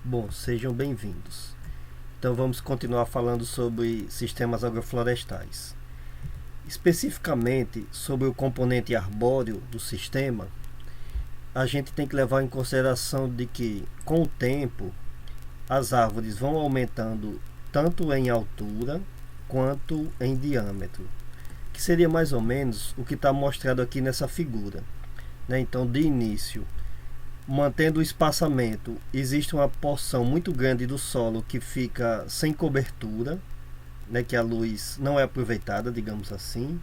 Bom, sejam bem-vindos. Então vamos continuar falando sobre sistemas agroflorestais. Especificamente sobre o componente arbóreo do sistema, a gente tem que levar em consideração de que, com o tempo, as árvores vão aumentando tanto em altura quanto em diâmetro, que seria mais ou menos o que está mostrado aqui nessa figura. Então, de início, mantendo o espaçamento, existe uma porção muito grande do solo que fica sem cobertura, que a luz não é aproveitada, digamos assim.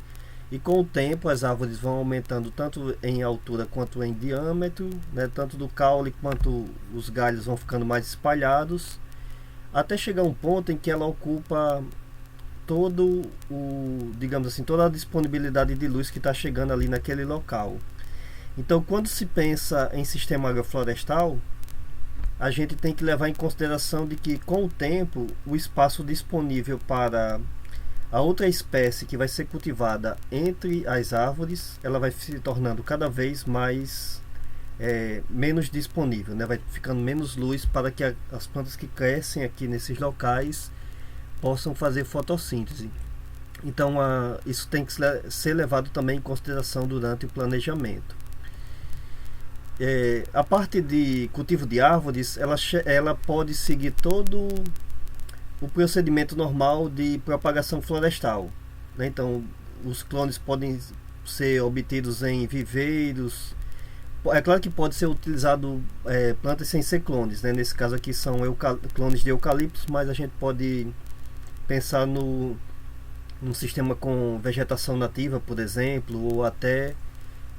E com o tempo as árvores vão aumentando tanto em altura quanto em diâmetro, tanto do caule quanto os galhos vão ficando mais espalhados, até chegar um ponto em que ela ocupa todo digamos assim, toda a disponibilidade de luz que está chegando ali naquele local. Então, quando se pensa em sistema agroflorestal, a gente tem que levar em consideração de que, com o tempo, o espaço disponível para a outra espécie que vai ser cultivada entre as árvores, ela vai se tornando cada vez mais menos disponível, vai ficando menos luz para que as plantas que crescem aqui nesses locais possam fazer fotossíntese. Então, isso tem que ser levado também em consideração durante o planejamento. A parte de cultivo de árvores, ela pode seguir todo o procedimento normal de propagação florestal. Então, os clones podem ser obtidos em viveiros. É claro que pode ser utilizado plantas sem ser clones. Nesse caso aqui são clones de eucaliptos, mas a gente pode pensar num sistema com vegetação nativa, por exemplo, ou até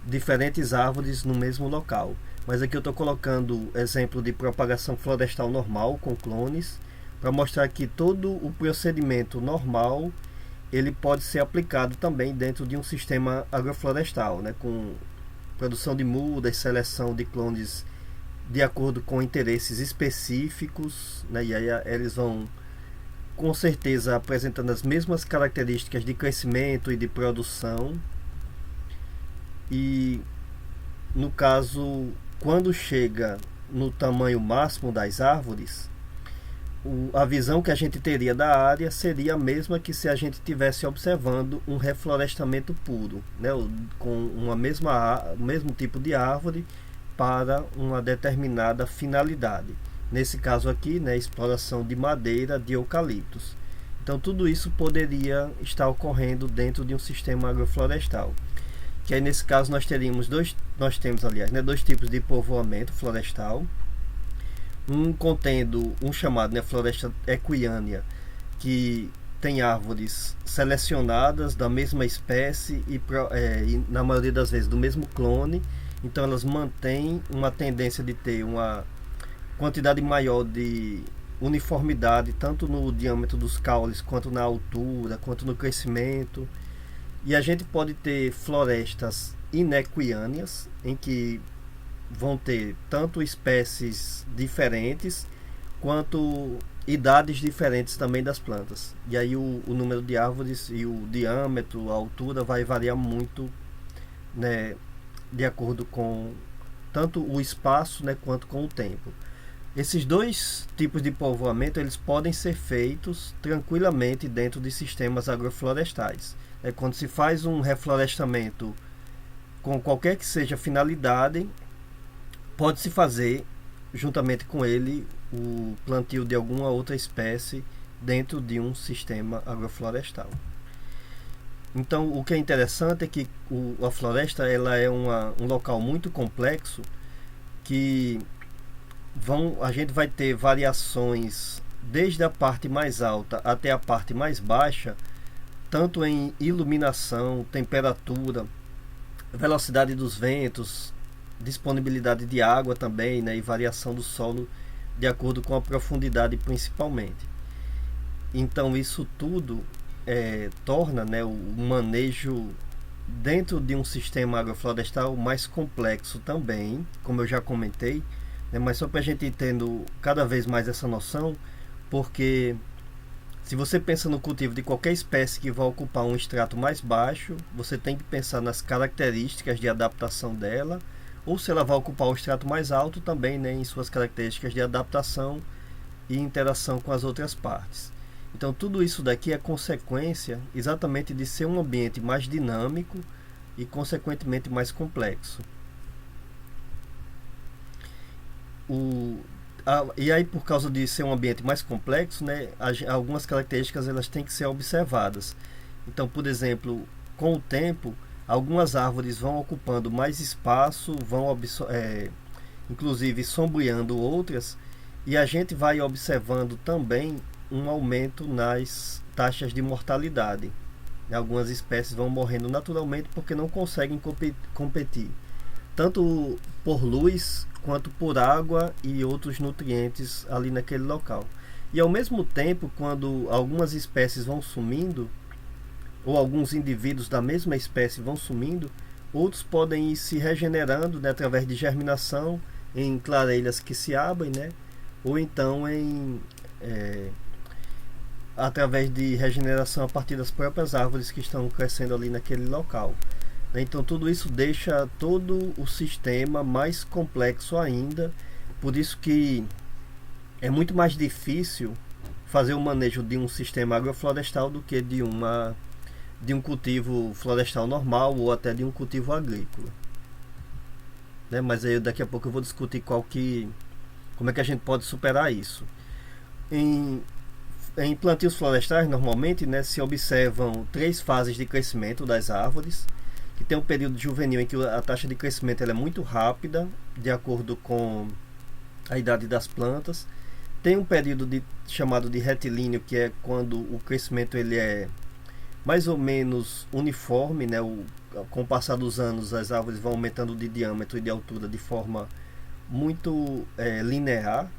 diferentes árvores no mesmo local. Mas aqui eu estou colocando exemplo de propagação florestal normal com clones, para mostrar que todo o procedimento normal ele pode ser aplicado também dentro de um sistema agroflorestal, com produção de mudas, seleção de clones de acordo com interesses específicos, e aí eles vão com certeza apresentando as mesmas características de crescimento e de produção. E no caso, quando chega no tamanho máximo das árvores, a visão que a gente teria da área seria a mesma que se a gente estivesse observando um reflorestamento puro, com o mesmo tipo de árvore para uma determinada finalidade. Nesse caso aqui, exploração de madeira de eucaliptos. Então tudo isso poderia estar ocorrendo dentro de um sistema agroflorestal. Que aí nesse caso nós temos dois tipos de povoamento florestal, um contendo um chamado floresta equiânea, que tem árvores selecionadas da mesma espécie e na maioria das vezes do mesmo clone, então elas mantêm uma tendência de ter uma quantidade maior de uniformidade, tanto no diâmetro dos caules, quanto na altura, quanto no crescimento. E a gente pode ter florestas inequiâneas, em que vão ter tanto espécies diferentes, quanto idades diferentes também das plantas. E aí o número de árvores e o diâmetro, a altura vai variar muito, de acordo com tanto o espaço, quanto com o tempo. Esses dois tipos de povoamento eles podem ser feitos tranquilamente dentro de sistemas agroflorestais. Quando se faz um reflorestamento com qualquer que seja a finalidade, pode-se fazer juntamente com ele o plantio de alguma outra espécie dentro de um sistema agroflorestal. Então, o que é interessante é que a floresta ela é um local muito complexo, que a gente vai ter variações desde a parte mais alta até a parte mais baixa, tanto em iluminação, temperatura, velocidade dos ventos, disponibilidade de água também, e variação do solo de acordo com a profundidade principalmente. Então isso tudo torna o manejo dentro de um sistema agroflorestal mais complexo também, como eu já comentei, mas só para a gente ir tendo cada vez mais essa noção, porque se você pensa no cultivo de qualquer espécie que vai ocupar um estrato mais baixo, você tem que pensar nas características de adaptação dela, ou se ela vai ocupar o estrato mais alto também, né, em suas características de adaptação e interação com as outras partes. Então tudo isso daqui é consequência exatamente de ser um ambiente mais dinâmico e consequentemente mais complexo. E aí, por causa de ser um ambiente mais complexo, né, algumas características elas têm que ser observadas. Então, por exemplo, com o tempo, algumas árvores vão ocupando mais espaço, inclusive sombreando outras, e a gente vai observando também um aumento nas taxas de mortalidade. Algumas espécies vão morrendo naturalmente porque não conseguem competir, tanto por luz quanto por água e outros nutrientes ali naquele local. E ao mesmo tempo, quando algumas espécies vão sumindo, ou alguns indivíduos da mesma espécie vão sumindo, outros podem ir se regenerando, né, através de germinação em clareiras que se abrem, né, ou então através de regeneração a partir das próprias árvores que estão crescendo ali naquele local. Então tudo isso deixa todo o sistema mais complexo ainda, por isso que é muito mais difícil fazer o manejo de um sistema agroflorestal do que de um cultivo florestal normal ou até de um cultivo agrícola, né? Mas aí daqui a pouco eu vou discutir como é que a gente pode superar isso. Em plantios florestais, normalmente, né, se observam 3 fases de crescimento das árvores, que tem um período juvenil em que a taxa de crescimento ela é muito rápida, de acordo com a idade das plantas. Tem um período chamado de retilíneo, que é quando o crescimento ele é mais ou menos uniforme, né? Com o passar dos anos, as árvores vão aumentando de diâmetro e de altura de forma muito linear.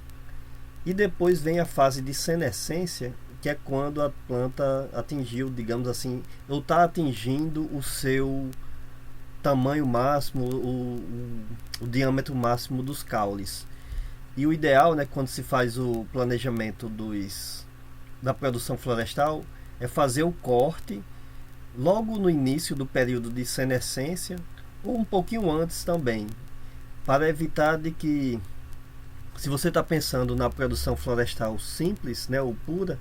E depois vem a fase de senescência, que é quando a planta atingiu, digamos assim, ou está atingindo o seu tamanho máximo, o diâmetro máximo dos caules. E o ideal, né, quando se faz o planejamento da produção florestal, é fazer o corte logo no início do período de senescência, ou um pouquinho antes também, para evitar de que, se você está pensando na produção florestal simples, né, ou pura,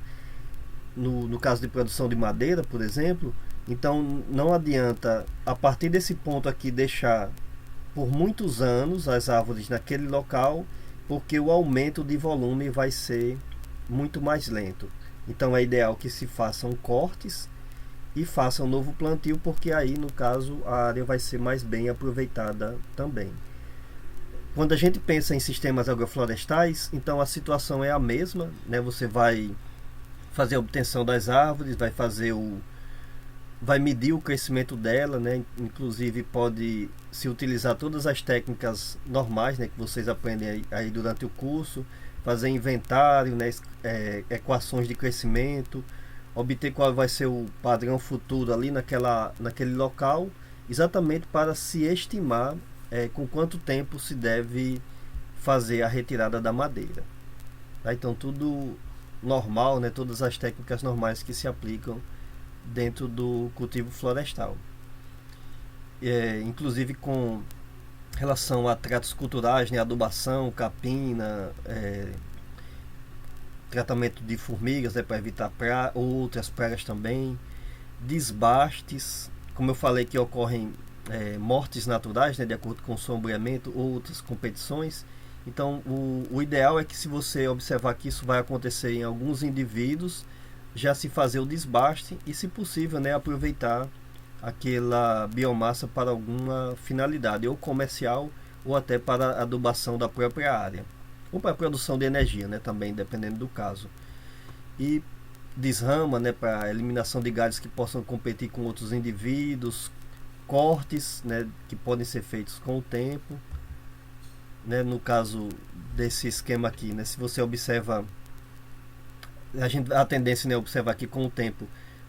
no caso de produção de madeira, por exemplo, então não adianta, a partir desse ponto aqui, deixar por muitos anos as árvores naquele local, porque o aumento de volume vai ser muito mais lento. Então é ideal que se façam cortes e façam um novo plantio, porque aí, no caso, a área vai ser mais bem aproveitada também. Quando a gente pensa em sistemas agroflorestais, então a situação é a mesma, né? Você vai fazer a obtenção das árvores, vai medir o crescimento dela, né? Inclusive pode se utilizar todas as técnicas normais, né, que vocês aprendem aí durante o curso, fazer inventário, né, equações de crescimento, obter qual vai ser o padrão futuro ali naquele local, exatamente para se estimar com quanto tempo se deve fazer a retirada da madeira. Tá? Então tudo normal, né, todas as técnicas normais que se aplicam dentro do cultivo florestal. Inclusive com relação a tratos culturais, né, adubação, capina, tratamento de formigas, né, para evitar outras pragas também, desbastes, como eu falei que ocorrem mortes naturais, né, de acordo com o sombreamento ou outras competições. Então o ideal é que, se você observar que isso vai acontecer em alguns indivíduos, já se fazer o desbaste e, se possível, né, aproveitar aquela biomassa para alguma finalidade, ou comercial, ou até para a adubação da própria área, ou para a produção de energia, né, também, dependendo do caso. E desrama, né, para a eliminação de galhos que possam competir com outros indivíduos, cortes, né, que podem ser feitos com o tempo, né, no caso desse esquema aqui, né, se você observa, a tendência, né, é observar que com o tempo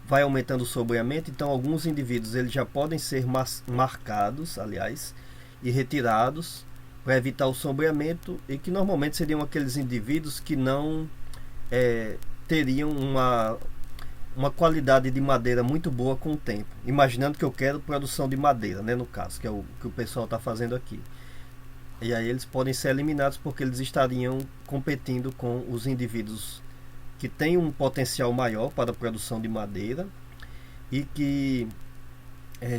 vai aumentando o sombreamento, então alguns indivíduos eles já podem ser marcados, aliás, e retirados para evitar o sombreamento, e que normalmente seriam aqueles indivíduos que não teriam uma qualidade de madeira muito boa com o tempo, imaginando que eu quero produção de madeira, né, no caso, que é o que o pessoal está fazendo aqui. E aí eles podem ser eliminados porque eles estariam competindo com os indivíduos que têm um potencial maior para a produção de madeira e que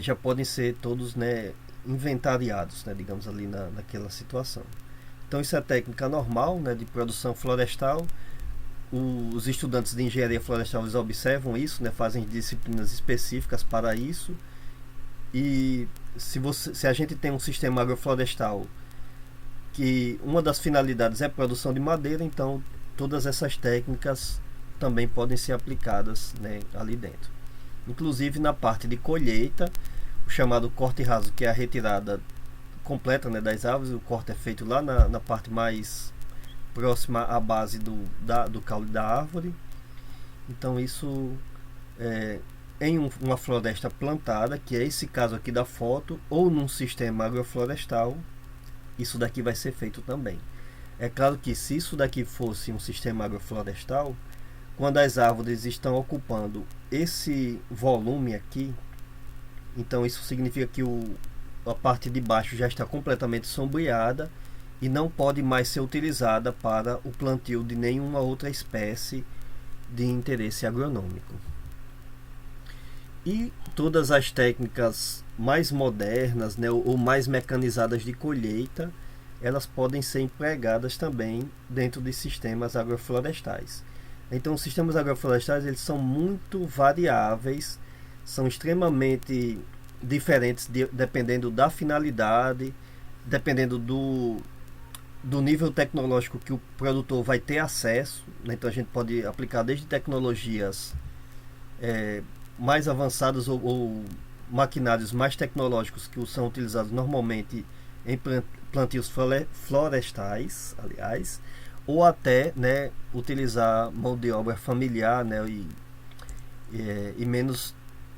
já podem ser todos, né, inventariados, né, digamos ali naquela situação. Então isso é técnica normal, né, de produção florestal. Os estudantes de engenharia florestal eles observam isso, né, fazem disciplinas específicas para isso. E se a gente tem um sistema agroflorestal que uma das finalidades é a produção de madeira, então todas essas técnicas também podem ser aplicadas, né, ali dentro. Inclusive na parte de colheita, o chamado corte raso, que é a retirada completa, né, das árvores. O corte é feito lá na parte mais próxima à base do caule da árvore. Então isso em uma floresta plantada, que é esse caso aqui da foto, ou num sistema agroflorestal, isso daqui vai ser feito também. É claro que se isso daqui fosse um sistema agroflorestal, quando as árvores estão ocupando esse volume aqui, então isso significa que a parte de baixo já está completamente sombreada e não pode mais ser utilizada para o plantio de nenhuma outra espécie de interesse agronômico. E todas as técnicas mais modernas, né, ou mais mecanizadas de colheita, elas podem ser empregadas também dentro de sistemas agroflorestais. Então os sistemas agroflorestais eles são muito variáveis, são extremamente diferentes dependendo da finalidade, dependendo do nível tecnológico que o produtor vai ter acesso, né? Então a gente pode aplicar desde tecnologias mais avançadas ou maquinários mais tecnológicos que são utilizados normalmente em plantios florestais, aliás, ou até, né, utilizar mão de obra familiar, né, e menos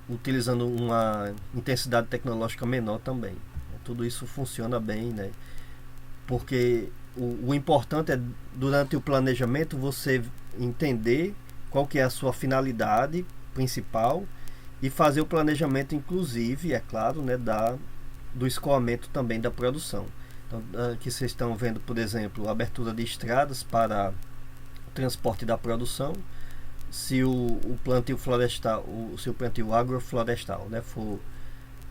utilizando uma intensidade tecnológica menor também. Tudo isso funciona bem, né, porque o importante é, durante o planejamento, você entender qual que é a sua finalidade principal e fazer o planejamento, inclusive, é claro, né, do escoamento também da produção. Então, aqui vocês estão vendo, por exemplo, a abertura de estradas para o transporte da produção. Se o plantio florestal, se o plantio agroflorestal, né, for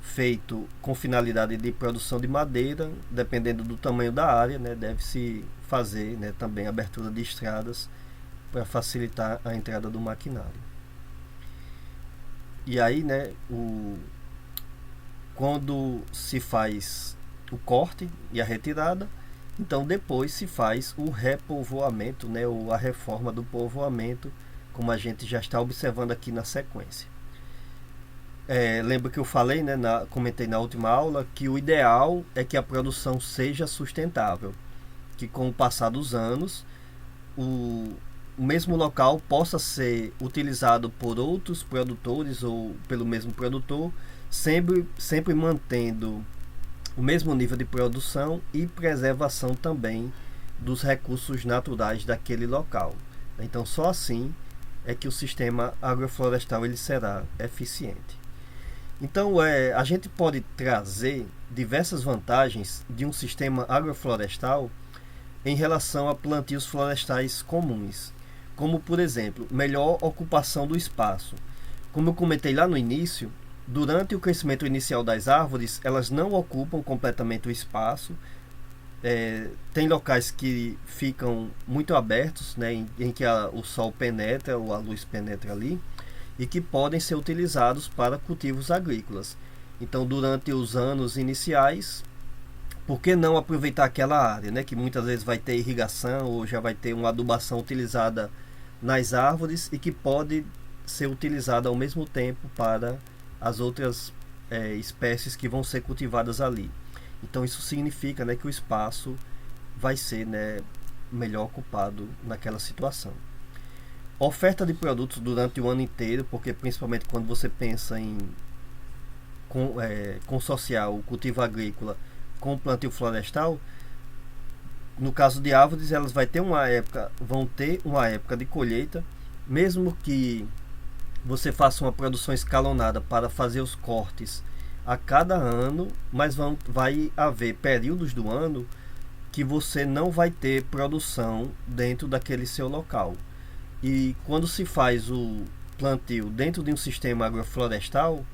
feito com finalidade de produção de madeira, dependendo do tamanho da área, né, deve-se fazer, né, também abertura de estradas para facilitar a entrada do maquinário. E aí, né, quando se faz o corte e a retirada, então depois se faz o repovoamento, né, ou a reforma do povoamento, como a gente já está observando aqui na sequência. Lembra que eu falei, né, comentei na última aula, que o ideal é que a produção seja sustentável, que com o passar dos anos o mesmo local possa ser utilizado por outros produtores ou pelo mesmo produtor, sempre mantendo o mesmo nível de produção e preservação também dos recursos naturais daquele local. Então só assim é que o sistema agroflorestal ele será eficiente. Então a gente pode trazer diversas vantagens de um sistema agroflorestal em relação a plantios florestais comuns, como por exemplo, melhor ocupação do espaço. Como eu comentei lá no início, durante o crescimento inicial das árvores, elas não ocupam completamente o espaço. Tem locais que ficam muito abertos, né, em que o sol penetra ou a luz penetra ali, e que podem ser utilizados para cultivos agrícolas. Então, durante os anos iniciais, por que não aproveitar aquela área, né, que muitas vezes vai ter irrigação ou já vai ter uma adubação utilizada nas árvores e que pode ser utilizada ao mesmo tempo para as outras espécies que vão ser cultivadas ali. Então isso significa, né, que o espaço vai ser, né, melhor ocupado naquela situação. Oferta de produtos durante o ano inteiro, porque principalmente quando você pensa em consociar o cultivo agrícola com o plantio florestal, no caso de árvores, elas vão ter uma época de colheita, mesmo que você faça uma produção escalonada para fazer os cortes a cada ano, mas vai haver períodos do ano que você não vai ter produção dentro daquele seu local. E quando se faz o plantio dentro de um sistema agroflorestal,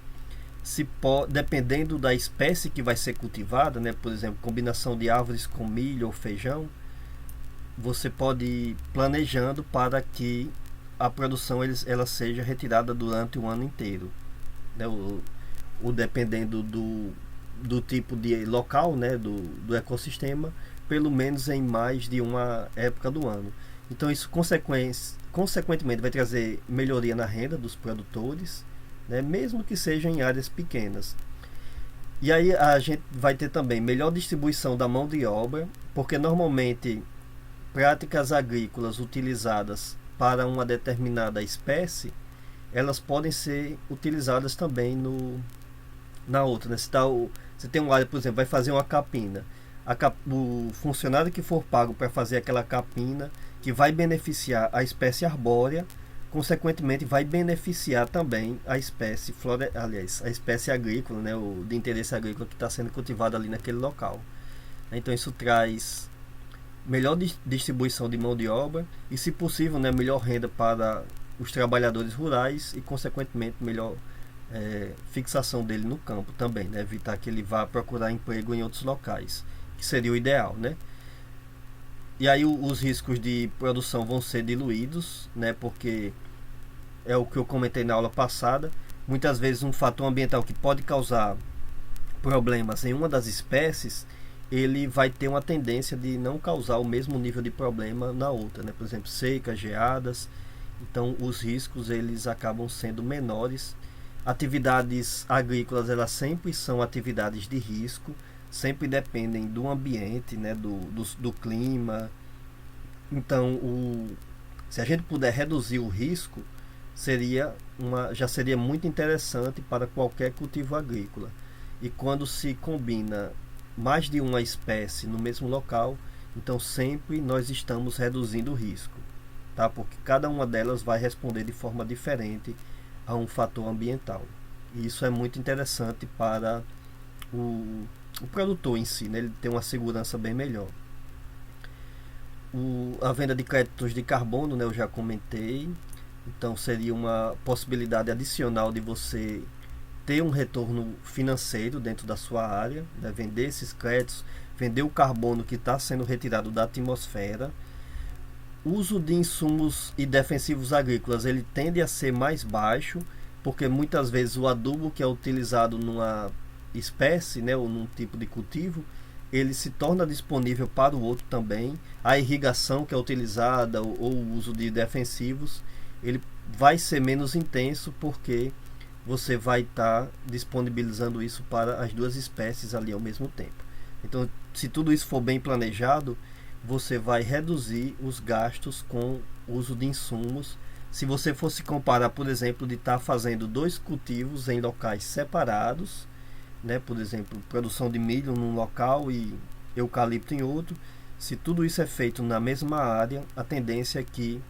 dependendo da espécie que vai ser cultivada, né, por exemplo, combinação de árvores com milho ou feijão, você pode ir planejando para que a produção ela seja retirada durante o ano inteiro, né, dependendo do tipo de local, né, do ecossistema, pelo menos em mais de uma época do ano. Então isso consequentemente vai trazer melhoria na renda dos produtores, né, mesmo que sejam em áreas pequenas. E aí a gente vai ter também melhor distribuição da mão de obra, porque normalmente práticas agrícolas utilizadas para uma determinada espécie, elas podem ser utilizadas também na outra, né? Você tem um área, por exemplo, vai fazer uma capina. O funcionário que for pago para fazer aquela capina, que vai beneficiar a espécie arbórea, consequentemente vai beneficiar também a espécie a espécie agrícola, né, de interesse agrícola que está sendo cultivada ali naquele local. Então isso traz melhor distribuição de mão de obra e, se possível, né, melhor renda para os trabalhadores rurais e, consequentemente, melhor fixação dele no campo também, né, evitar que ele vá procurar emprego em outros locais, que seria o ideal, né? E aí os riscos de produção vão ser diluídos, né, porque é o que eu comentei na aula passada. Muitas vezes um fator ambiental que pode causar problemas em uma das espécies, ele vai ter uma tendência de não causar o mesmo nível de problema na outra, né? Por exemplo, secas, geadas. Então os riscos eles acabam sendo menores. Atividades agrícolas, elas sempre são atividades de risco, sempre dependem do ambiente, né? do clima. Então se a gente puder reduzir o risco, já seria muito interessante para qualquer cultivo agrícola. E quando se combina mais de uma espécie no mesmo local, então sempre nós estamos reduzindo o risco, tá? Porque cada uma delas vai responder de forma diferente a um fator ambiental. E isso é muito interessante para o produtor em si, né? Ele tem uma segurança bem melhor. A venda de créditos de carbono, né, eu já comentei. Então seria uma possibilidade adicional de você ter um retorno financeiro dentro da sua área, né? Vender esses créditos, vender o carbono que está sendo retirado da atmosfera. O uso de insumos e defensivos agrícolas ele tende a ser mais baixo, porque muitas vezes o adubo que é utilizado numa espécie, né, ou num tipo de cultivo, ele se torna disponível para o outro também. A irrigação que é utilizada ou o uso de defensivos, ele vai ser menos intenso, porque você vai estar disponibilizando isso para as duas espécies ali ao mesmo tempo. Então, se tudo isso for bem planejado, você vai reduzir os gastos com o uso de insumos. Se você fosse comparar, por exemplo, de estar fazendo dois cultivos em locais separados, né, por exemplo, produção de milho num local e eucalipto em outro, se tudo isso é feito na mesma área, a tendência é que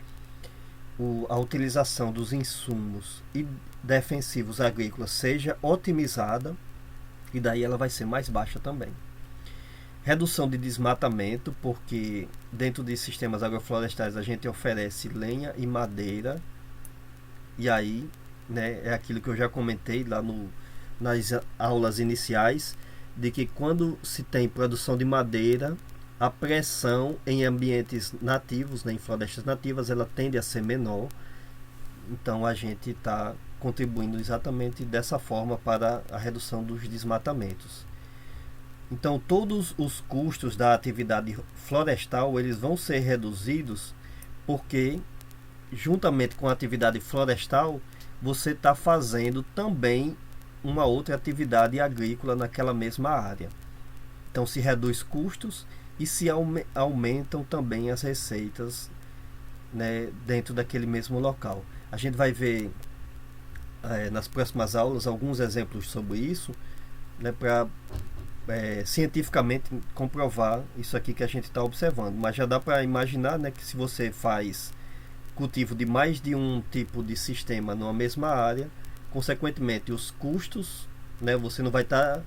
a utilização dos insumos e defensivos agrícolas seja otimizada, e daí ela vai ser mais baixa também. Redução de desmatamento, porque dentro de sistemas agroflorestais a gente oferece lenha e madeira, e aí, né, é aquilo que eu já comentei lá nas aulas iniciais, de que quando se tem produção de madeira, a pressão em ambientes nativos, né, em florestas nativas, ela tende a ser menor. Então a gente está contribuindo exatamente dessa forma para a redução dos desmatamentos. Então todos os custos da atividade florestal eles vão ser reduzidos, porque juntamente com a atividade florestal você está fazendo também uma outra atividade agrícola naquela mesma área. Então se reduz custos e se aumentam também as receitas, né, dentro daquele mesmo local. A gente vai ver nas próximas aulas alguns exemplos sobre isso, né, para cientificamente comprovar isso aqui que a gente está observando. Mas já dá para imaginar, né, que se você faz cultivo de mais de um tipo de sistema numa mesma área, consequentemente os custos, né, você não vai estar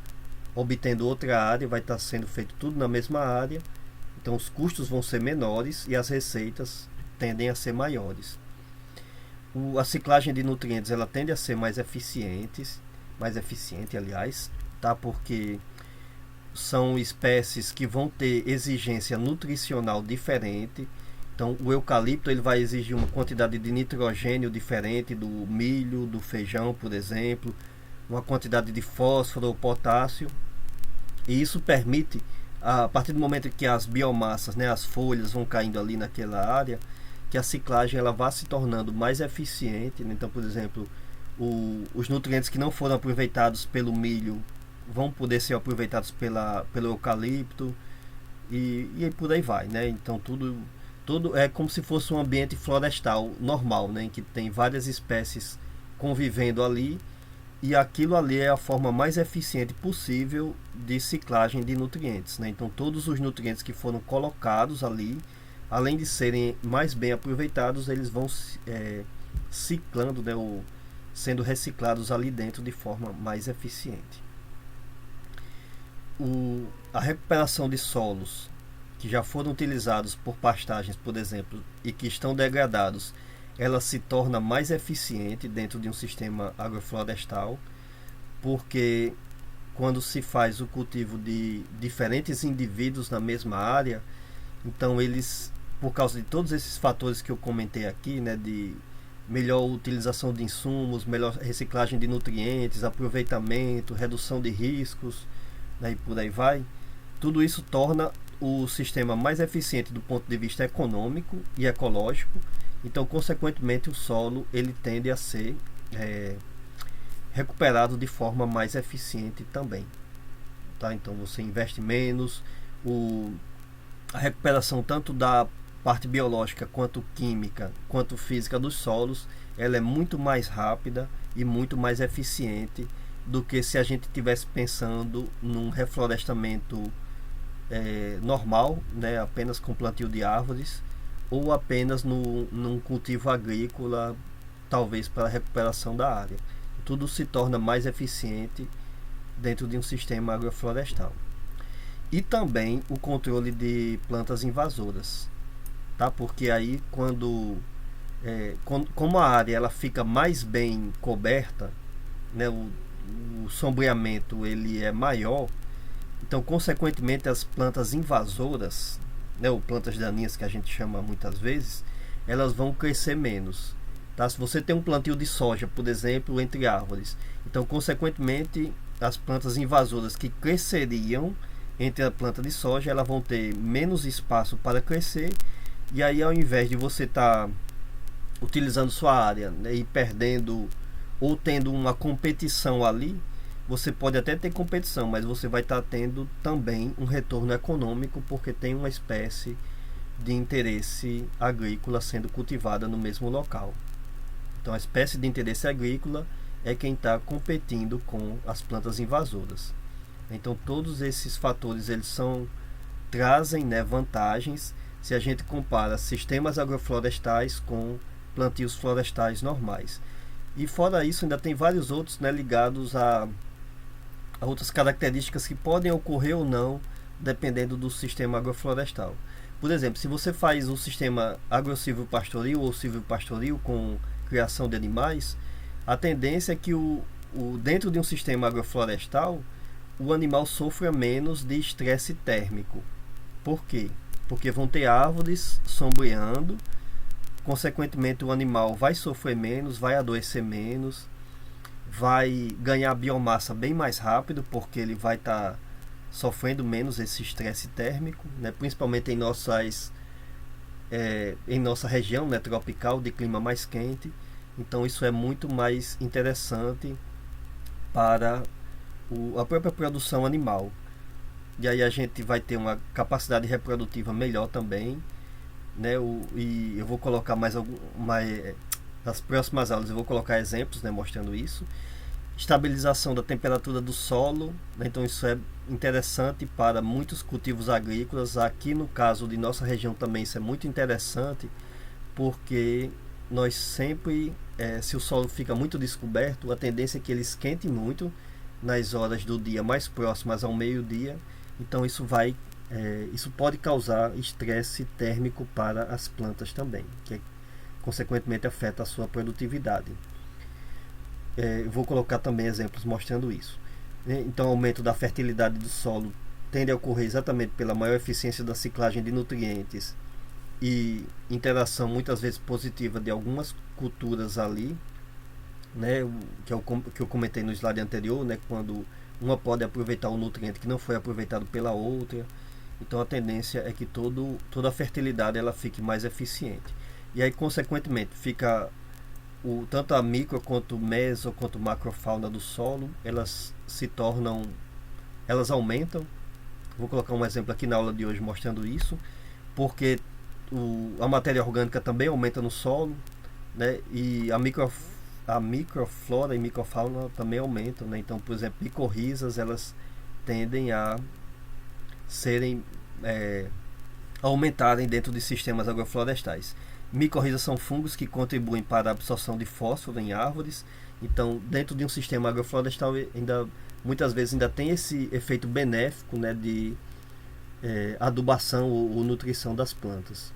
obtendo outra área, vai estar sendo feito tudo na mesma área. Então os custos vão ser menores e as receitas tendem a ser maiores. A ciclagem de nutrientes ela tende a ser mais eficiente, aliás, tá? Porque são espécies que vão ter exigência nutricional diferente. Então o eucalipto ele vai exigir uma quantidade de nitrogênio diferente do milho, do feijão, por exemplo, uma quantidade de fósforo ou potássio, e isso permite, a partir do momento que as biomassas, né, as folhas vão caindo ali naquela área, que a ciclagem ela vá se tornando mais eficiente, né? Então, por exemplo, os nutrientes que não foram aproveitados pelo milho vão poder ser aproveitados pelo eucalipto, e por aí vai, né? Então tudo é como se fosse um ambiente florestal normal, né? Em que tem várias espécies convivendo ali, e aquilo ali é a forma mais eficiente possível de ciclagem de nutrientes, né? Então todos os nutrientes que foram colocados ali, além de serem mais bem aproveitados, eles vão ciclando, né, ou sendo reciclados ali dentro de forma mais eficiente. A recuperação de solos que já foram utilizados por pastagens, por exemplo, e que estão degradados, ela se torna mais eficiente dentro de um sistema agroflorestal, porque quando se faz o cultivo de diferentes indivíduos na mesma área, então eles, por causa de todos esses fatores que eu comentei aqui, né, de melhor utilização de insumos, melhor reciclagem de nutrientes, aproveitamento, redução de riscos, né, e por aí vai, tudo isso torna o sistema mais eficiente do ponto de vista econômico e ecológico. Então, consequentemente, o solo ele tende a ser recuperado de forma mais eficiente também, tá? Então você investe menos, a recuperação tanto da parte biológica quanto química quanto física dos solos, ela é muito mais rápida e muito mais eficiente do que se a gente estivesse pensando num reflorestamento normal, né, apenas com plantio de árvores, ou apenas num cultivo agrícola, talvez para a recuperação da área. Tudo se torna mais eficiente dentro de um sistema agroflorestal. E também o controle de plantas invasoras, tá? Porque aí como a área ela fica mais bem coberta, né, o sombreamento ele é maior, então consequentemente as plantas invasoras, né, ou plantas daninhas que a gente chama muitas vezes, elas vão crescer menos, tá? Se você tem um plantio de soja, por exemplo, entre árvores, então consequentemente as plantas invasoras que cresceriam entre a planta de soja, elas vão ter menos espaço para crescer, e aí ao invés de você estar utilizando sua área, né, e perdendo ou tendo uma competição ali, você pode até ter competição, mas você vai estar tendo também um retorno econômico, porque tem uma espécie de interesse agrícola sendo cultivada no mesmo local. Então a espécie de interesse agrícola é quem está competindo com as plantas invasoras. Então todos esses fatores eles trazem, né, vantagens se a gente compara sistemas agroflorestais com plantios florestais normais. E fora isso ainda tem vários outros, né, ligados a outras características que podem ocorrer ou não dependendo do sistema agroflorestal. Por exemplo, se você faz um sistema agro-silvopastoril ou silvopastoril com criação de animais, a tendência é que dentro de um sistema agroflorestal o animal sofra menos de estresse térmico. Por quê? Porque vão ter árvores sombreando, consequentemente o animal vai sofrer menos, vai adoecer menos, vai ganhar biomassa bem mais rápido, porque ele vai estar sofrendo menos esse estresse térmico, né? Principalmente em nossa região, né, tropical, de clima mais quente. Então isso é muito mais interessante para a própria produção animal. E aí a gente vai ter uma capacidade reprodutiva melhor também, né? E eu vou colocar nas próximas aulas eu vou colocar exemplos, né, mostrando isso. Estabilização da temperatura do solo, né? Então isso é interessante para muitos cultivos agrícolas. Aqui no caso de nossa região também isso é muito interessante, porque nós sempre, se o solo fica muito descoberto, a tendência é que ele esquente muito nas horas do dia mais próximas ao meio-dia. Então isso vai Isso pode causar estresse térmico para as plantas também, que consequentemente afeta a sua produtividade. Vou colocar também exemplos mostrando isso. Então, o aumento da fertilidade do solo tende a ocorrer exatamente pela maior eficiência da ciclagem de nutrientes e interação muitas vezes positiva de algumas culturas ali, né, que eu comentei no slide anterior, né, quando uma pode aproveitar o nutriente que não foi aproveitado pela outra. Então a tendência é que toda a fertilidade ela fique mais eficiente. E aí, consequentemente, fica tanto a micro quanto meso quanto macrofauna do solo, elas aumentam. Vou colocar um exemplo aqui na aula de hoje mostrando isso, porque a matéria orgânica também aumenta no solo, né? E a microflora e microfauna também aumentam, né? Então, por exemplo, micorrizas, elas tendem a serem aumentarem dentro de sistemas agroflorestais. Micorrizas são fungos que contribuem para a absorção de fósforo em árvores. Então, dentro de um sistema agroflorestal, muitas vezes ainda tem esse efeito benéfico, né, de adubação ou nutrição das plantas.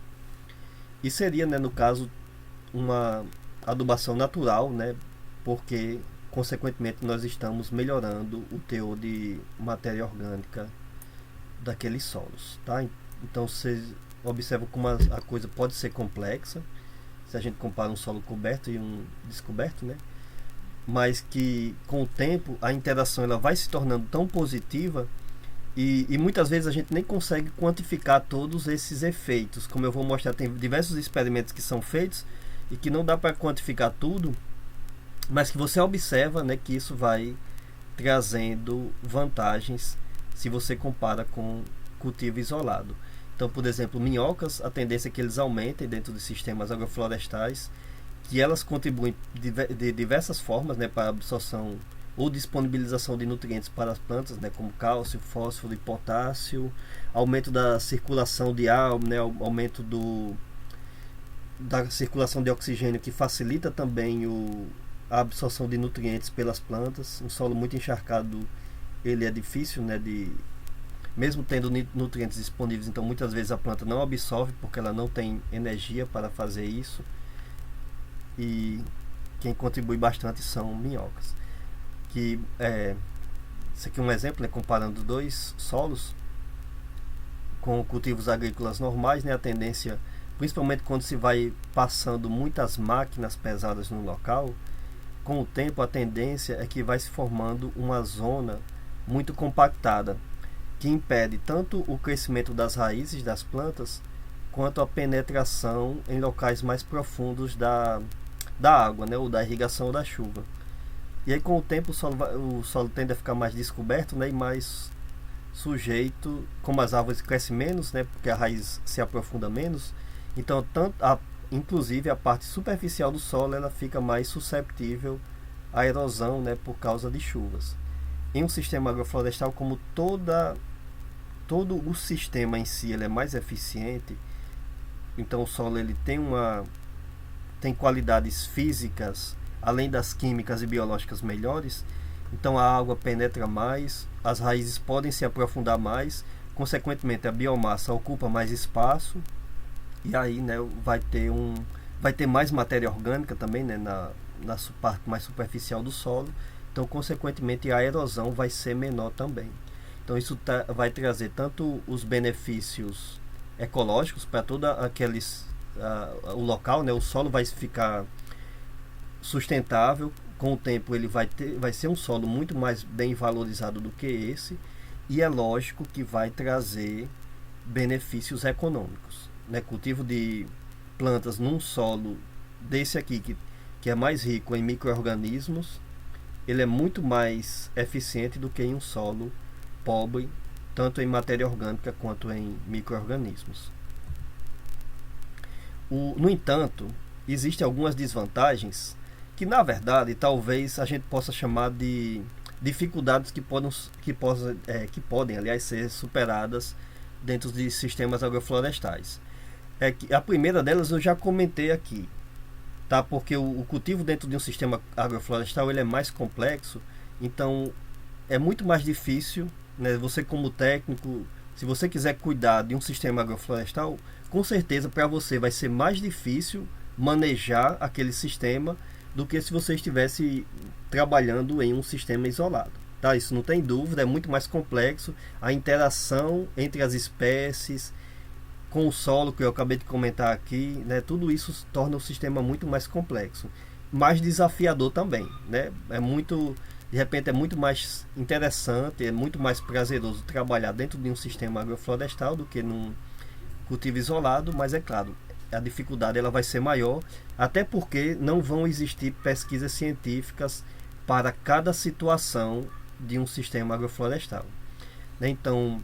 E seria, né, no caso, uma adubação natural, né, porque consequentemente nós estamos melhorando o teor de matéria orgânica daqueles solos, tá? Então vocês observam como a coisa pode ser complexa se a gente compara um solo coberto e um descoberto, né? Mas que com o tempo a interação ela vai se tornando tão positiva e muitas vezes a gente nem consegue quantificar todos esses efeitos. Como eu vou mostrar, tem diversos experimentos que são feitos e que não dá para quantificar tudo, mas que você observa, né, que isso vai trazendo vantagens se você compara com cultivo isolado. Então, por exemplo, minhocas, a tendência é que eles aumentem dentro de sistemas agroflorestais, que elas contribuem de diversas formas, né, para a absorção ou disponibilização de nutrientes para as plantas, né, como cálcio, fósforo e potássio, aumento da circulação de ar, né, aumento da circulação de oxigênio, que facilita também a absorção de nutrientes pelas plantas. Um solo muito encharcado, ele é difícil, né, mesmo tendo nutrientes disponíveis, então muitas vezes a planta não absorve porque ela não tem energia para fazer isso. E quem contribui bastante são minhocas. Isso aqui é um exemplo, né, comparando dois solos com cultivos agrícolas normais, né, a tendência, principalmente quando se vai passando muitas máquinas pesadas no local, com o tempo a tendência é que vai se formando uma zona muito compactada, que impede tanto o crescimento das raízes das plantas, quanto a penetração em locais mais profundos da água, né, ou da irrigação ou da chuva. E aí com o tempo o solo tende a ficar mais descoberto, né, e mais sujeito, como as árvores crescem menos, né, porque a raiz se aprofunda menos, então inclusive a parte superficial do solo ela fica mais susceptível à erosão, né, por causa de chuvas. Em um sistema agroflorestal, como todo o sistema em si ele é mais eficiente, então o solo ele tem qualidades físicas, além das químicas e biológicas melhores, então a água penetra mais, as raízes podem se aprofundar mais, consequentemente a biomassa ocupa mais espaço, e aí, né, vai ter mais matéria orgânica também, né, na parte mais superficial do solo, então consequentemente a erosão vai ser menor também. Então isso vai trazer tanto os benefícios ecológicos para todo o local, né, o solo vai ficar sustentável, com o tempo ele vai ser um solo muito mais bem valorizado do que esse, e é lógico que vai trazer benefícios econômicos, né? Cultivo de plantas num solo desse aqui que é mais rico em micro-organismos, ele é muito mais eficiente do que em um solo pobre, tanto em matéria orgânica quanto em micro-organismos. No entanto, existem algumas desvantagens que, na verdade, talvez a gente possa chamar de dificuldades que podem, aliás, ser superadas dentro de sistemas agroflorestais. A primeira delas eu já comentei aqui, tá? Porque o cultivo dentro de um sistema agroflorestal ele é mais complexo, então é muito mais difícil, né? Você como técnico Se você quiser cuidar de um sistema agroflorestal, com certeza para você vai ser mais difícil manejar aquele sistema do que se você estivesse trabalhando em um sistema isolado. Tá? Isso não tem dúvida, é muito mais complexo. A interação entre as espécies, com o solo, que eu acabei de comentar aqui, né? Tudo isso torna o sistema muito mais complexo. Mais desafiador também. Né? De repente é muito mais interessante, é muito mais prazeroso trabalhar dentro de um sistema agroflorestal do que num cultivo isolado, mas é claro, a dificuldade ela vai ser maior, até porque não vão existir pesquisas científicas para cada situação de um sistema agroflorestal. Então,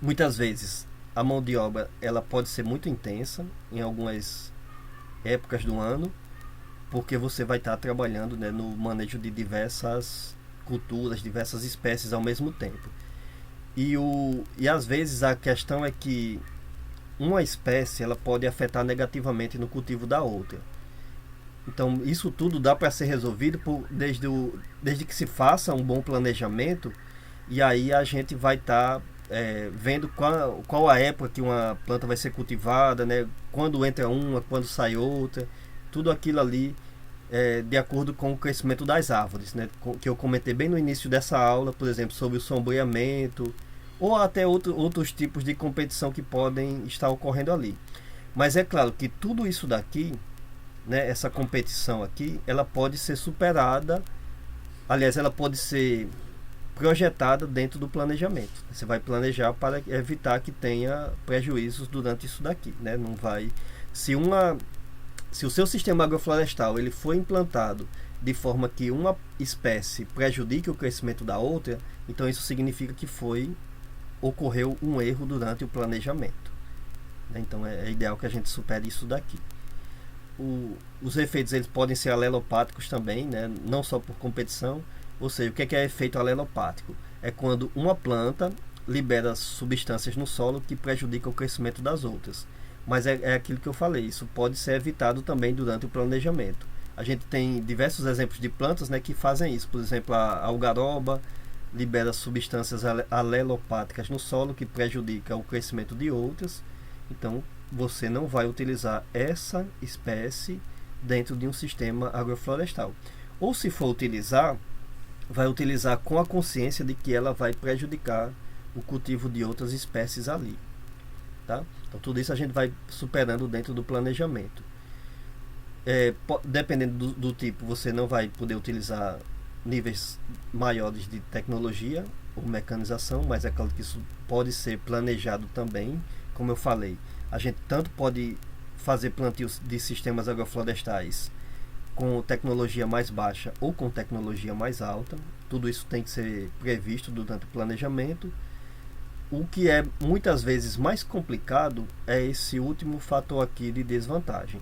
muitas vezes a mão de obra ela pode ser muito intensa em algumas épocas do ano, porque você vai estar trabalhando, né, no manejo de diversas culturas, diversas espécies ao mesmo tempo. E às vezes a questão é que uma espécie ela pode afetar negativamente no cultivo da outra. Então isso tudo dá para ser resolvido desde que se faça um bom planejamento, e aí a gente vai estar vendo qual a época que uma planta vai ser cultivada, né? Quando entra uma, quando sai outra, tudo aquilo ali de acordo com o crescimento das árvores, né? Que eu comentei bem no início dessa aula, por exemplo, sobre o sombreamento, ou até outros tipos de competição que podem estar ocorrendo ali. Mas é claro que tudo isso daqui, né, essa competição aqui, ela pode ser superada, aliás, ela pode ser projetada dentro do planejamento. Você vai planejar para evitar que tenha prejuízos durante isso daqui, né? Não vai, se o seu sistema agroflorestal ele foi implantado de forma que uma espécie prejudique o crescimento da outra, então isso significa que ocorreu um erro durante o planejamento. Então é ideal que a gente supere isso daqui. Os efeitos eles podem ser alelopáticos também, né? Não só por competição. Ou seja, o que é efeito alelopático? É quando uma planta libera substâncias no solo que prejudicam o crescimento das outras. Mas é aquilo que eu falei, isso pode ser evitado também durante o planejamento. A gente tem diversos exemplos de plantas, né, que fazem isso. Por exemplo, a algaroba libera substâncias alelopáticas no solo que prejudicam o crescimento de outras. Então, você não vai utilizar essa espécie dentro de um sistema agroflorestal. Ou se for utilizar, vai utilizar com a consciência de que ela vai prejudicar o cultivo de outras espécies ali. Tá? Então tudo isso a gente vai superando dentro do planejamento. Dependendo do tipo, você não vai poder utilizar níveis maiores de tecnologia ou mecanização, mas é claro que isso pode ser planejado também. Como eu falei, a gente tanto pode fazer plantios de sistemas agroflorestais com tecnologia mais baixa ou com tecnologia mais alta. Tudo isso tem que ser previsto durante o planejamento. O que é muitas vezes mais complicado é esse último fator aqui de desvantagem,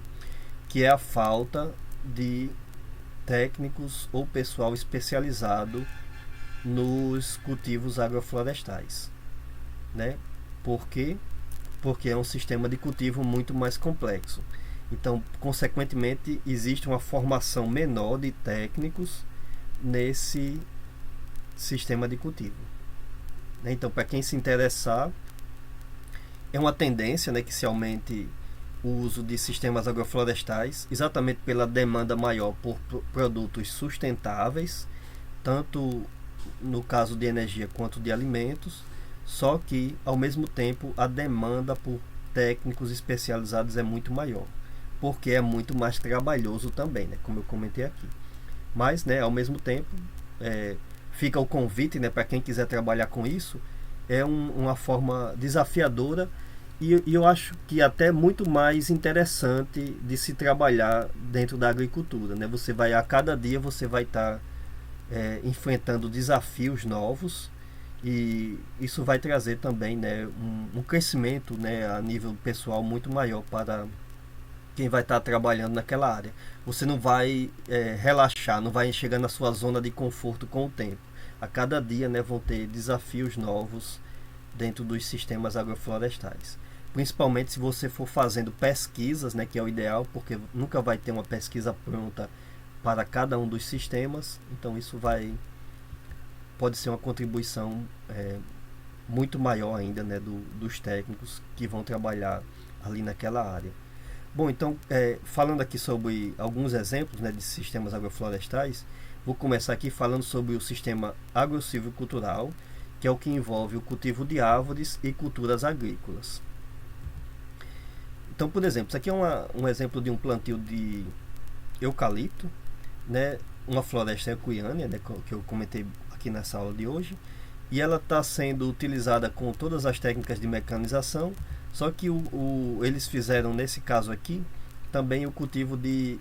que é a falta de técnicos ou pessoal especializado nos cultivos agroflorestais, né? Por quê? Porque é um sistema de cultivo muito mais complexo. Então, consequentemente, existe uma formação menor de técnicos nesse sistema de cultivo. Então, para quem se interessar, é uma tendência, né, que se aumente o uso de sistemas agroflorestais, exatamente pela demanda maior por produtos sustentáveis, tanto no caso de energia quanto de alimentos, só que, ao mesmo tempo, a demanda por técnicos especializados é muito maior, porque é muito mais trabalhoso também, né, como eu comentei aqui. Mas, né, ao mesmo tempo, fica o convite, né, para quem quiser trabalhar com isso. É uma forma desafiadora e eu acho que até muito mais interessante de se trabalhar dentro da agricultura, né? A cada dia você vai estar enfrentando desafios novos, e isso vai trazer também, né, um crescimento, né, a nível pessoal muito maior para quem vai estar trabalhando naquela área. Você não vai relaxar, não vai chegar na sua zona de conforto com o tempo. A cada dia, né, vão ter desafios novos dentro dos sistemas agroflorestais. Principalmente se você for fazendo pesquisas, né, que é o ideal, porque nunca vai ter uma pesquisa pronta para cada um dos sistemas. Então isso pode ser uma contribuição muito maior ainda, né, dos técnicos que vão trabalhar ali naquela área. Bom, então, falando aqui sobre alguns exemplos, né, de sistemas agroflorestais, vou começar aqui falando sobre o sistema agro-silvicultural, que é o que envolve o cultivo de árvores e culturas agrícolas. Então, por exemplo, isso aqui é um exemplo de um plantio de eucalipto, né, uma floresta equiana, né, que eu comentei aqui nessa aula de hoje, e ela está sendo utilizada com todas as técnicas de mecanização, só que eles fizeram nesse caso aqui também o cultivo de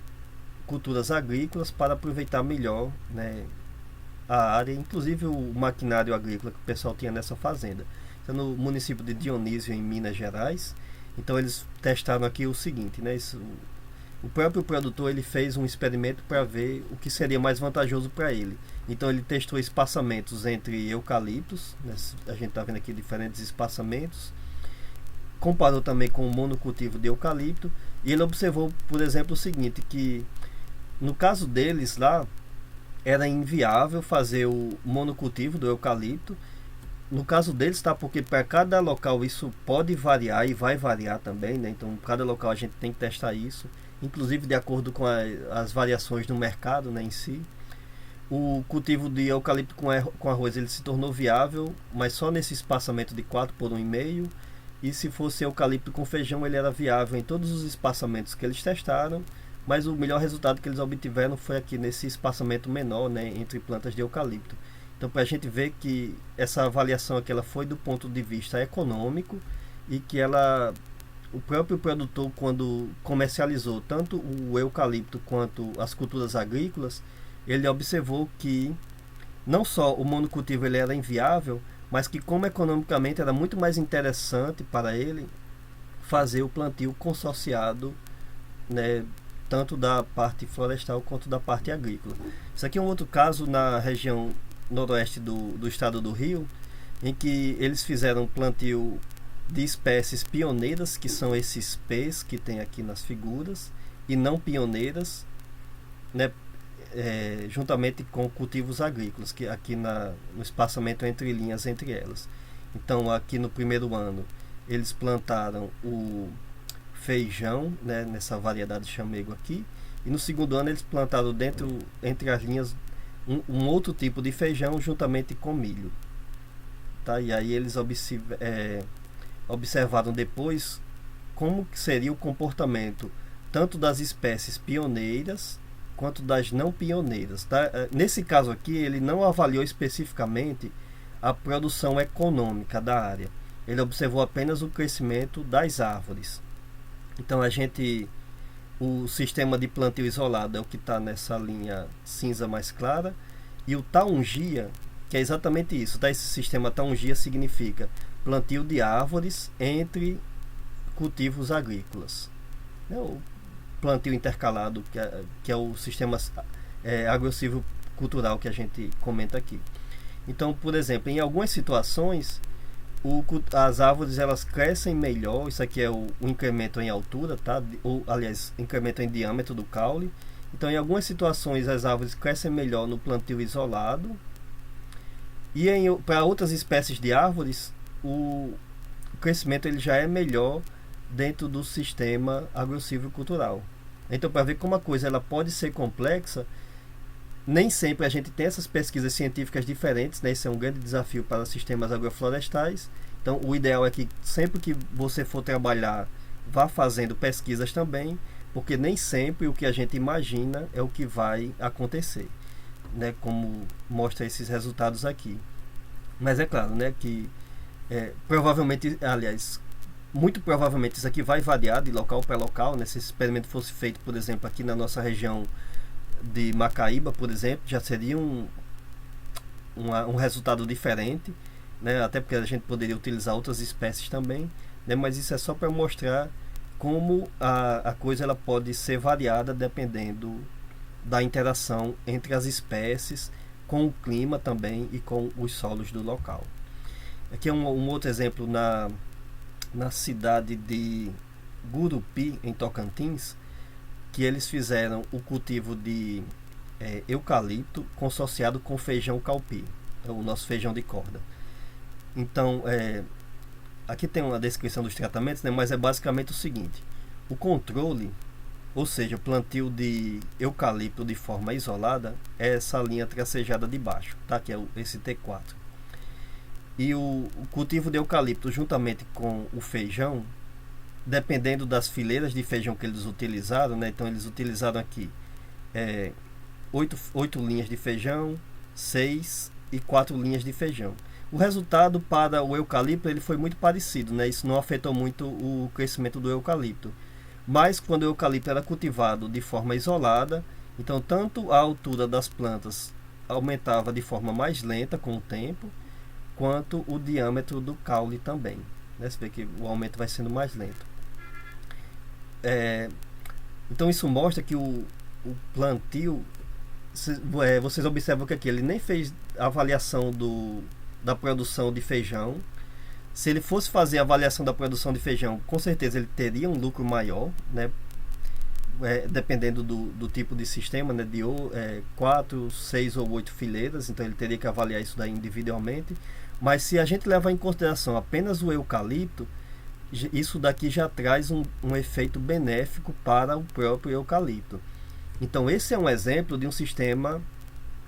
culturas agrícolas para aproveitar melhor, né, a área, inclusive o maquinário agrícola que o pessoal tinha nessa fazenda. Então, no município de Dionísio, em Minas Gerais, então eles testaram aqui o seguinte, né, o próprio produtor ele fez um experimento para ver o que seria mais vantajoso para ele. Então ele testou espaçamentos entre eucaliptos, né, a gente está vendo aqui diferentes espaçamentos, comparou também com o monocultivo de eucalipto, e ele observou, por exemplo, o seguinte, que no caso deles lá, era inviável fazer o monocultivo do eucalipto. No caso deles, tá? Porque para cada local isso pode variar e vai variar também, né? Então, cada local a gente tem que testar isso, inclusive de acordo com as variações no mercado, né, em si. O cultivo de eucalipto com arroz ele se tornou viável, mas só nesse espaçamento de 4 por 1,5. E se fosse eucalipto com feijão, ele era viável em todos os espaçamentos que eles testaram, mas o melhor resultado que eles obtiveram foi aqui nesse espaçamento menor, né, entre plantas de eucalipto. Então, para a gente ver que essa avaliação aqui ela foi do ponto de vista econômico, e que o próprio produtor, quando comercializou tanto o eucalipto quanto as culturas agrícolas, ele observou que não só o monocultivo ele era inviável, mas que como economicamente era muito mais interessante para ele fazer o plantio consorciado, né, tanto da parte florestal quanto da parte agrícola. Isso aqui é um outro caso na região noroeste do estado do Rio, em que eles fizeram plantio de espécies pioneiras, que são esses P's que tem aqui nas figuras, e não pioneiras, né, juntamente com cultivos agrícolas, que aqui no espaçamento entre linhas entre elas. Então, aqui no primeiro ano, eles plantaram o feijão, né, nessa variedade de chamego aqui, e no segundo ano eles plantaram entre as linhas um outro tipo de feijão juntamente com milho, tá? E aí eles observaram depois como seria o comportamento tanto das espécies pioneiras quanto das não pioneiras, tá? Nesse caso aqui ele não avaliou especificamente a produção econômica da área, ele observou apenas o crescimento das árvores. Então o sistema de plantio isolado é o que está nessa linha cinza mais clara, e o taungia, que é exatamente isso, tá? Esse sistema taungia significa plantio de árvores entre cultivos agrícolas, né? O plantio intercalado, que é o sistema agro-silvicultural que a gente comenta aqui. Então, por exemplo, em algumas situações as árvores elas crescem melhor. Isso aqui é o incremento em altura, tá? Ou, aliás, incremento em diâmetro do caule. Então, em algumas situações as árvores crescem melhor no plantio isolado, e para outras espécies de árvores o crescimento ele já é melhor dentro do sistema agro-silvicultural. Então, para ver como a coisa ela pode ser complexa, nem sempre a gente tem essas pesquisas científicas diferentes, né? Esse é um grande desafio para sistemas agroflorestais. Então, o ideal é que sempre que você for trabalhar, vá fazendo pesquisas também, porque nem sempre o que a gente imagina é o que vai acontecer, né? Como mostra esses resultados aqui. Mas é claro, né, que provavelmente, aliás, muito provavelmente isso aqui vai variar de local para local, né? Se esse experimento fosse feito, por exemplo, aqui na nossa região de Macaíba, por exemplo, já seria um resultado diferente, né? Até porque a gente poderia utilizar outras espécies também, né? Mas isso é só para mostrar como a coisa ela pode ser variada dependendo da interação entre as espécies, com o clima também e com os solos do local. Aqui é um outro exemplo na cidade de Gurupi, em Tocantins, que eles fizeram o cultivo de eucalipto consorciado com feijão calpi, o nosso feijão de corda. Então, aqui tem uma descrição dos tratamentos, né, mas é basicamente o seguinte: o controle, ou seja, o plantio de eucalipto de forma isolada, é essa linha tracejada de baixo, tá? Que é esse T4. E o cultivo de eucalipto juntamente com o feijão, dependendo das fileiras de feijão que eles utilizaram, né? Então eles utilizaram aqui 8 linhas de feijão, 6 e 4 linhas de feijão. O resultado para o eucalipto ele foi muito parecido, né? Isso não afetou muito o crescimento do eucalipto. Mas quando o eucalipto era cultivado de forma isolada, então tanto a altura das plantas aumentava de forma mais lenta com o tempo, quanto o diâmetro do caule também. Né? Você vê que o aumento vai sendo mais lento. Então isso mostra que o plantio, vocês observam que aqui ele nem fez avaliação da produção de feijão. Se ele fosse fazer a avaliação da produção de feijão, com certeza ele teria um lucro maior, né? Dependendo do tipo de sistema, né? De 4, 6 ou 8 fileiras, então ele teria que avaliar isso daí individualmente. Mas se a gente levar em consideração apenas o eucalipto, isso daqui já traz um efeito benéfico para o próprio eucalipto. Então esse é um exemplo de um sistema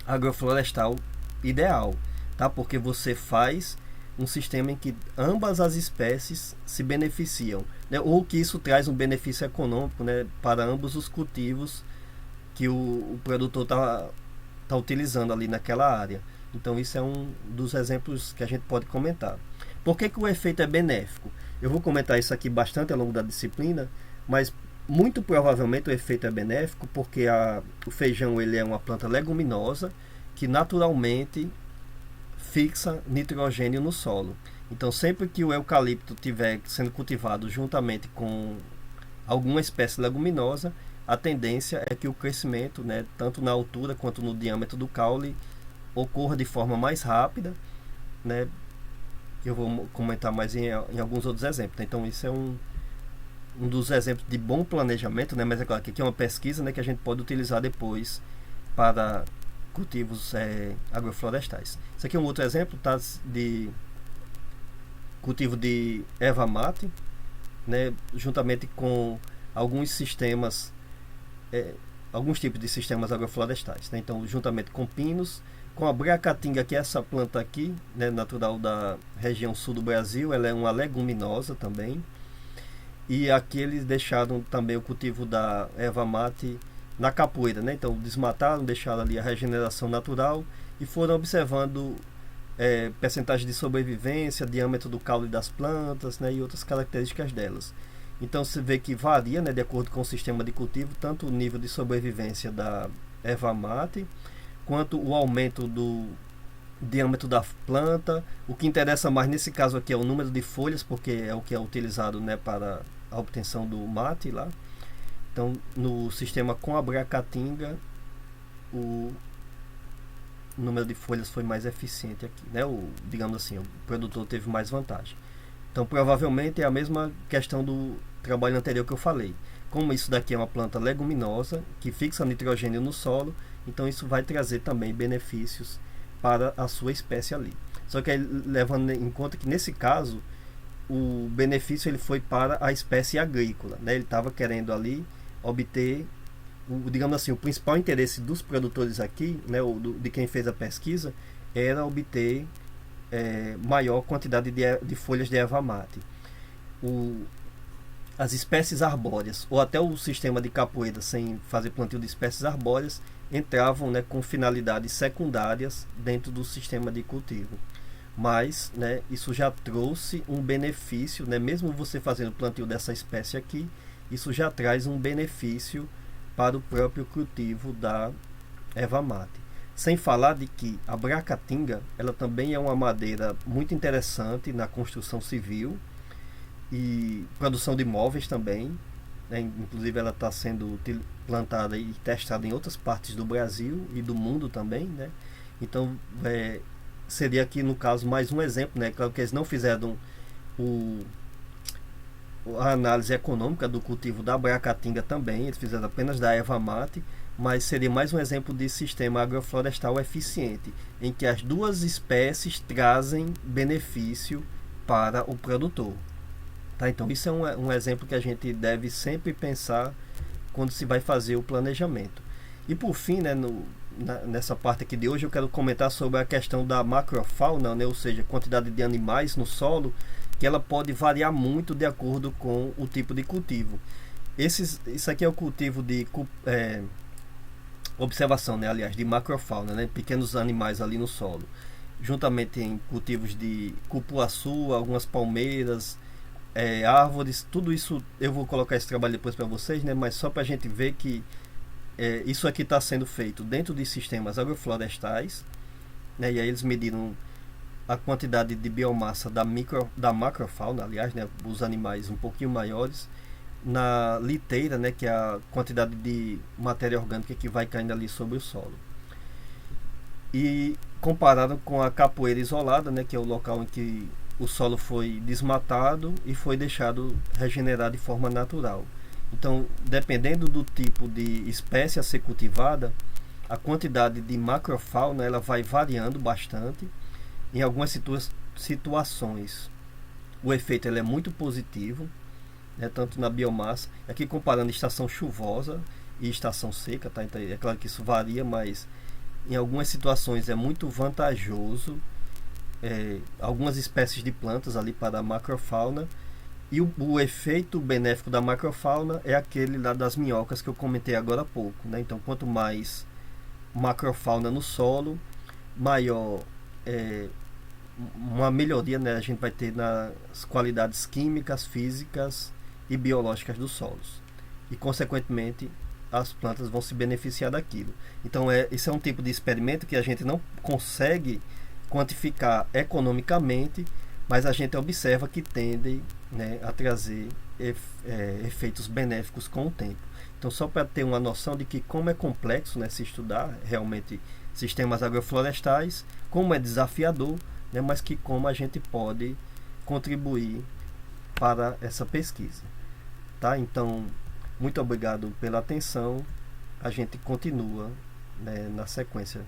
agroflorestal ideal, tá? Porque você faz um sistema em que ambas as espécies se beneficiam, né? Ou que isso traz um benefício econômico, né, para ambos os cultivos que o produtor tá utilizando ali naquela área. Então isso é um dos exemplos que a gente pode comentar. Por que o efeito é benéfico? Eu vou comentar isso aqui bastante ao longo da disciplina, mas muito provavelmente o efeito é benéfico porque o feijão ele é uma planta leguminosa que naturalmente fixa nitrogênio no solo. Então sempre que o eucalipto estiver sendo cultivado juntamente com alguma espécie leguminosa, a tendência é que o crescimento, né, tanto na altura quanto no diâmetro do caule, ocorra de forma mais rápida, né? Eu vou comentar mais em alguns outros exemplos. Então isso é um dos exemplos de bom planejamento, né? Mas é claro que aqui é uma pesquisa, né, que a gente pode utilizar depois para cultivos agroflorestais. Isso aqui é um outro exemplo, tá, de cultivo de erva mate, né, juntamente com alguns sistemas, alguns tipos de sistemas agroflorestais, né? Então juntamente com pinos, com a bracatinga, que é essa planta aqui, né, natural da região sul do Brasil, ela é uma leguminosa também. E aqui eles deixaram também o cultivo da erva mate na capoeira, né? Então desmataram, deixaram ali a regeneração natural e foram observando percentagem de sobrevivência, diâmetro do caule das plantas, né, e outras características delas. Então se vê que varia, né, de acordo com o sistema de cultivo, tanto o nível de sobrevivência da erva mate, quanto o aumento do diâmetro da planta. O que interessa mais nesse caso aqui é o número de folhas, porque é o que é utilizado, né, para a obtenção do mate lá. Então no sistema com a bracatinga o número de folhas foi mais eficiente aqui, né? Digamos assim, o produtor teve mais vantagem. Então provavelmente é a mesma questão do trabalho anterior que eu falei. Como isso daqui é uma planta leguminosa que fixa nitrogênio no solo, então isso vai trazer também benefícios para a sua espécie ali. Só que aí, levando em conta que nesse caso o benefício ele foi para a espécie agrícola, né? Ele estava querendo ali obter, digamos assim, o principal interesse dos produtores aqui, né, de quem fez a pesquisa, era obter maior quantidade de folhas de erva mate. As espécies arbóreas, ou até o sistema de capoeira sem fazer plantio de espécies arbóreas, entravam, né, com finalidades secundárias dentro do sistema de cultivo. Mas, né, isso já trouxe um benefício, né, mesmo você fazendo plantio dessa espécie aqui, isso já traz um benefício para o próprio cultivo da erva mate. Sem falar de que a bracatinga, ela também é uma madeira muito interessante na construção civil e produção de móveis também, né? Inclusive ela está sendo plantada e testada em outras partes do Brasil e do mundo também, né? Então seria aqui no caso mais um exemplo, né? Claro que eles não fizeram a análise econômica do cultivo da Bracatinga também, eles fizeram apenas da erva mate, mas seria mais um exemplo de sistema agroflorestal eficiente, em que as duas espécies trazem benefício para o produtor. Tá? Então isso é um exemplo que a gente deve sempre pensar quando se vai fazer o planejamento. E por fim, né, nessa parte aqui de hoje, eu quero comentar sobre a questão da macrofauna, né, ou seja, a quantidade de animais no solo, que ela pode variar muito de acordo com o tipo de cultivo. Isso aqui é o cultivo de observação, né, aliás, de macrofauna, né, pequenos animais ali no solo. Juntamente em cultivos de cupuaçu, algumas palmeiras, árvores, tudo isso eu vou colocar esse trabalho depois para vocês, né, mas só para a gente ver que isso aqui está sendo feito dentro de sistemas agroflorestais, né, e aí eles mediram a quantidade de biomassa da macrofauna, aliás, né, os animais um pouquinho maiores, na liteira, né, que é a quantidade de matéria orgânica que vai caindo ali sobre o solo. E comparado com a capoeira isolada, né, que é o local em que o solo foi desmatado e foi deixado regenerar de forma natural. Então, dependendo do tipo de espécie a ser cultivada, a quantidade de macrofauna ela vai variando bastante. Em algumas situações, o efeito ele é muito positivo, né, tanto na biomassa. Aqui comparando estação chuvosa e estação seca, tá? Então, é claro que isso varia, mas em algumas situações é muito vantajoso algumas espécies de plantas ali para a macrofauna. E o efeito benéfico da macrofauna é aquele lá das minhocas que eu comentei agora há pouco, né? Então, quanto mais macrofauna no solo, maior uma melhoria, né, a gente vai ter nas qualidades químicas, físicas e biológicas dos solos. E, consequentemente, as plantas vão se beneficiar daquilo. Então, esse é um tipo de experimento que a gente não consegue quantificar economicamente, mas a gente observa que tendem, né, a trazer efeitos benéficos com o tempo. Então, só para ter uma noção de que como é complexo, né, se estudar realmente sistemas agroflorestais, como é desafiador, né, mas que como a gente pode contribuir para essa pesquisa. Tá? Então, muito obrigado pela atenção. A gente continua, né, na sequência.